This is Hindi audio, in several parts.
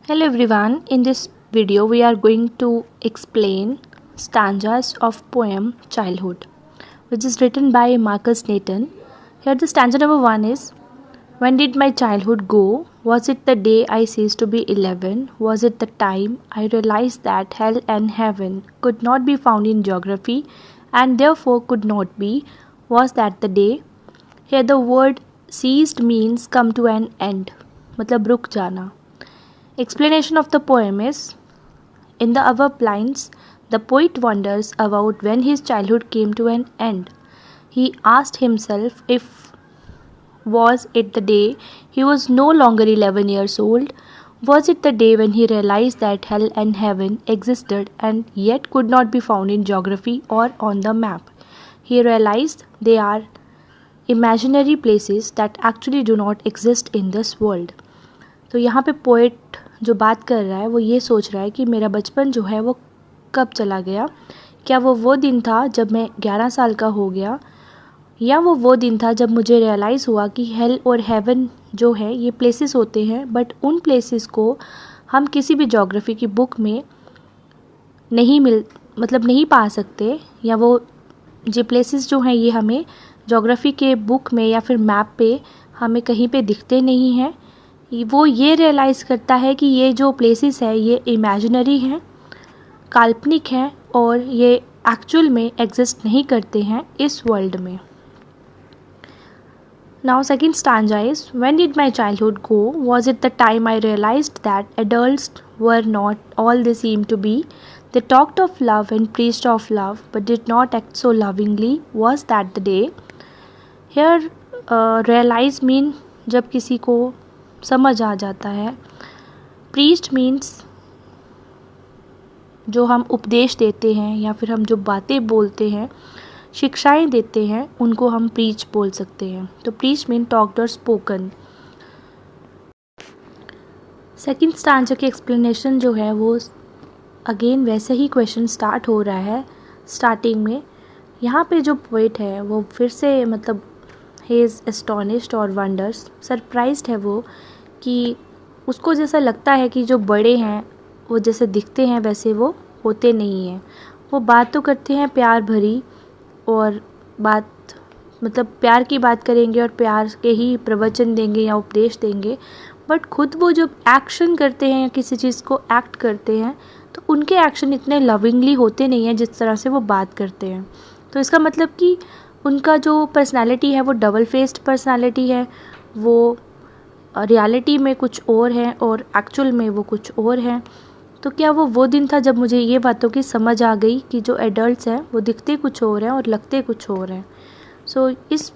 Hello everyone, in this video we are going to explain stanzas of poem Childhood, which is written by Marcus Nathan. Here the stanza number 1 is: When did my childhood go? Was it the day I ceased to be 11? Was it the time I realized that hell and heaven could not be found in geography and therefore could not be? Was that the day? Here the word ceased means come to an end, मतलब रुक जाना. Explanation of the poem is: in the above lines, the poet wonders about when his childhood came to an end. He asked himself if was it the day he was no longer 11 years old? Was it the day when he realized that hell and heaven existed and yet could not be found in geography or on the map? He realized they are imaginary places that actually do not exist in this world. तो यहाँ पे पोएट जो बात कर रहा है वो ये सोच रहा है कि मेरा बचपन जो है वो कब चला गया. क्या वो दिन था जब मैं 11 साल का हो गया, या वो दिन था जब मुझे रियलाइज़ हुआ कि हेल और हेवन जो है ये प्लेसेस होते हैं, बट उन प्लेसेस को हम किसी भी ज्योग्राफी की बुक में नहीं पा सकते, या वो ये प्लेसेस जो हैं ये हमें ज्योग्राफी के बुक में या फिर मैप पे हमें कहीं पे दिखते नहीं हैं. वो ये रियलाइज़ करता है कि ये जो प्लेसेस है ये इमेजिनरी हैं, काल्पनिक हैं और ये एक्चुअल में एग्जिस्ट नहीं करते हैं इस वर्ल्ड में. Now second stanza is: when did my childhood go? Was it the time I realized that adults were not all they seemed to be? They talked of love and preached of love but did not act so lovingly. Was that the day? Here realize mean जब किसी को समझ आ जाता है. प्रीच्ड मीन्स जो हम उपदेश देते हैं या फिर हम जो बातें बोलते हैं, शिक्षाएं देते हैं, उनको हम प्रीच बोल सकते हैं. तो प्रीच मीन टॉक्ड और स्पोकन. सेकंड स्टांजा की एक्सप्लेनेशन जो है वो अगेन वैसे ही क्वेश्चन स्टार्ट हो रहा है. स्टार्टिंग में यहाँ पे जो पोएट है वो फिर से ही इज़ एस्टोनिश्ड और वंडर्स, सरप्राइज्ड है वो कि उसको जैसा लगता है कि जो बड़े हैं वो जैसे दिखते हैं वैसे वो होते नहीं हैं. वो बात तो करते हैं प्यार भरी, और प्यार की बात करेंगे और प्यार के ही प्रवचन देंगे या उपदेश देंगे, बट खुद वो जब एक्शन करते हैं या किसी चीज़ को एक्ट करते हैं तो उनके एक्शन इतने लविंगली होते नहीं हैं जिस तरह से वो बात करते हैं. तो इसका मतलब कि उनका जो पर्सनालिटी है वो डबल फेस्ड पर्सनालिटी है. वो रियलिटी में कुछ और है और एक्चुअल में वो कुछ और है. तो क्या वो दिन था जब मुझे ये बातों की समझ आ गई कि जो एडल्ट्स हैं वो दिखते कुछ और हैं और लगते कुछ और हैं. सो इस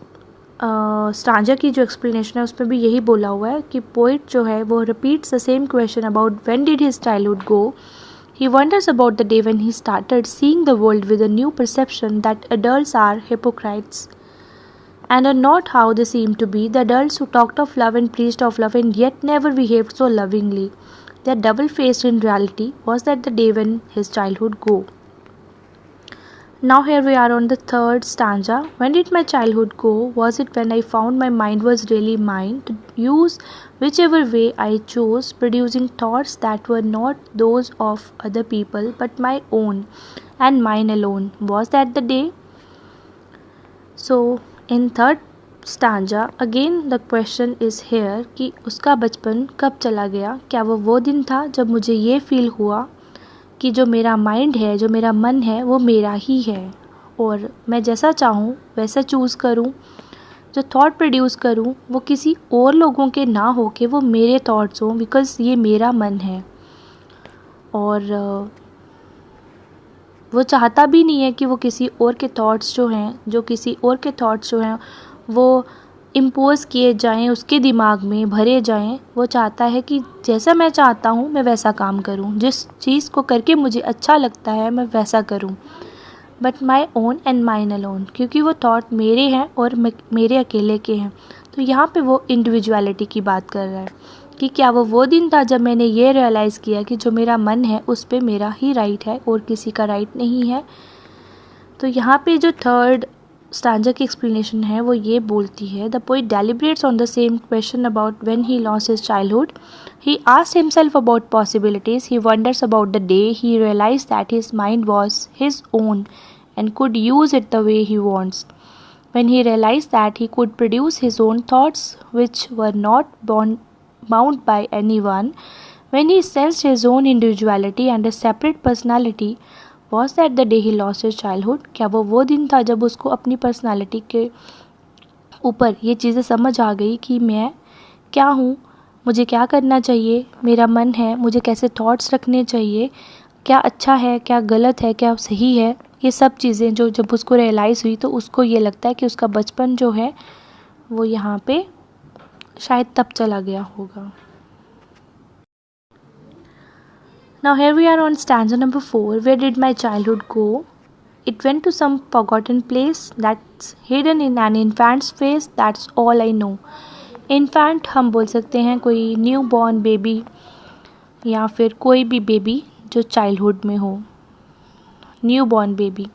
स्टांजा की जो एक्सप्लेनेशन है उसमें भी यही बोला हुआ है कि पोइट जो है वो repeats the same question about when did his childhood go. He wonders about the day when he started seeing the world with a new perception that adults are hypocrites and are not how they seem to be. The adults who talked of love and preached of love and yet never behaved so lovingly. They are double-faced in reality. Was that the day when his childhood go? Now here we are on the third stanza. When did my childhood go? Was it when I found my mind was really mine to use whichever way I chose, producing thoughts that were not those of other people but my own and mine alone? Was that the day? So in third stanza again the question is here कि उसका बचपन कब चला गया. क्या वो दिन था जब मुझे ये फील हुआ कि जो मेरा माइंड है, जो मेरा मन है वो मेरा ही है और मैं जैसा चाहूँ वैसा चूज़ करूँ, जो थॉट प्रोड्यूस करूँ वो किसी और लोगों के ना हो के वो मेरे थॉट्स हों, बिकॉज़ ये मेरा मन है. और वो चाहता भी नहीं है कि वो किसी और के थॉट्स जो हैं वो इम्पोज़ किए जाएं, उसके दिमाग में भरे जाएं. वो चाहता है कि जैसा मैं चाहता हूँ मैं वैसा काम करूँ, जिस चीज़ को करके मुझे अच्छा लगता है मैं वैसा करूँ, but my own and mine alone, क्योंकि वो थॉट मेरे हैं और मेरे अकेले के हैं. तो यहाँ पे वो इंडिविजुअलिटी की बात कर रहा है कि क्या वो दिन था जब मैंने ये रियलाइज़ किया कि जो मेरा मन है उस पर मेरा ही राइट है और किसी का राइट नहीं है. तो यहाँ पे जो थर्ड स्टांजा की एक्सप्लेनेशन है वो ये बोलती है, the poet deliberates on the same question about when he lost his childhood. He asked himself about possibilities. He wonders about the day he realized that his mind was his own and could use it the way he wants. When he realized that he could produce his own thoughts, which were not bound by anyone, when he sensed his own individuality and a separate personality, was that the day he lost his childhood? क्या वो दिन था जब उसको अपनी पर्सनालिटी के ऊपर ये चीज़ें समझ आ गई कि मैं क्या हूँ, मुझे क्या करना चाहिए, मेरा मन है, मुझे कैसे थॉट्स रखने चाहिए, क्या अच्छा है, क्या गलत है, क्या सही है. ये सब चीज़ें जो जब उसको रियलाइज़ हुई तो उसको ये लगता है कि उसका बचपन जो है वो यहाँ पे शायद तब चला गया होगा. Now here we are on stanza number 4. Where did my childhood go? It went to some forgotten place that's hidden in an infant's face. That's all I know. Infant हम बोल सकते हैं कोई न्यू बॉर्न बेबी या फिर कोई भी बेबी जो चाइल्डहुड में हो, न्यू बॉर्न बेबी.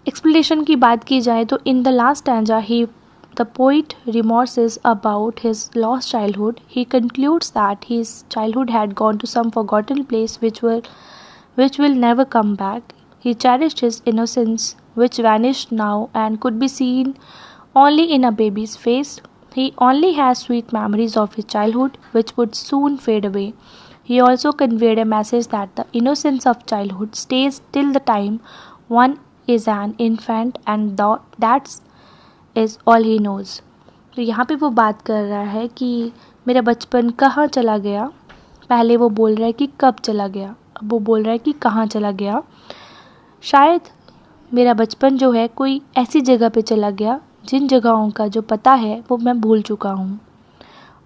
एक्सप्लेनेशन की बात की जाए तो in the last stanza he the poet remorses about his lost childhood. He concludes that his childhood had gone to some forgotten place which will never come back. He cherished his innocence, which vanished now and could be seen only in a baby's face. He only has sweet memories of his childhood, which would soon fade away. He also conveyed a message that the innocence of childhood stays till the time one is an infant, and that is all he knows. तो यहाँ पे वो बात कर रहा है कि मेरा बचपन कहाँ चला गया. पहले वो बोल रहा है कि कब चला गया, अब वो बोल रहा है कि कहाँ चला गया. शायद मेरा बचपन जो है कोई ऐसी जगह पे चला गया जिन जगहों का जो पता है वो मैं भूल चुका हूँ.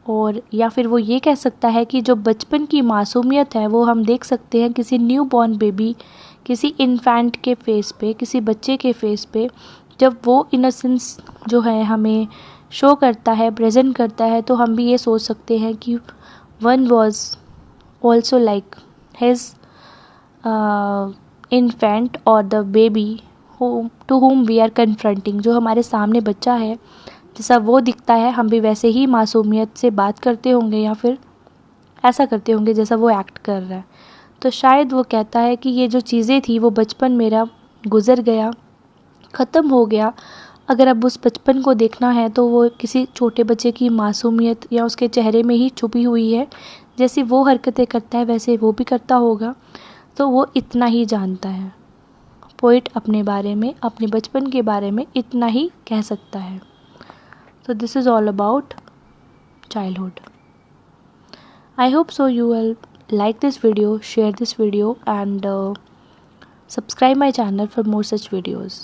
और या फिर वो ये कह सकता है कि जो बचपन की मासूमियत है वो हम देख सकते हैं किसी न्यू बॉर्न बेबी, किसी इन्फेंट के फेस पे, किसी बच्चे के फेस पे. जब वो इनोसेंस जो है हमें शो करता है, प्रेजेंट करता है, तो हम भी ये सोच सकते हैं कि one was also like his infant और the baby to whom we are confronting. जो हमारे सामने बच्चा है जैसा वो दिखता है, हम भी वैसे ही मासूमियत से बात करते होंगे या फिर ऐसा करते होंगे जैसा वो एक्ट कर रहा है. तो शायद वो कहता है कि ये जो चीज़ें थी वो बचपन मेरा गुज़र गया, ख़त्म हो गया. अगर अब उस बचपन को देखना है तो वो किसी छोटे बच्चे की मासूमियत या उसके चेहरे में ही छुपी हुई है. जैसी वो हरकतें करता है वैसे वो भी करता होगा. तो वो इतना ही जानता है. पोइट अपने बारे में, अपने बचपन के बारे में इतना ही कह सकता है. So this is all about childhood. I hope so you will like this video, share this video, and subscribe my channel for more such videos.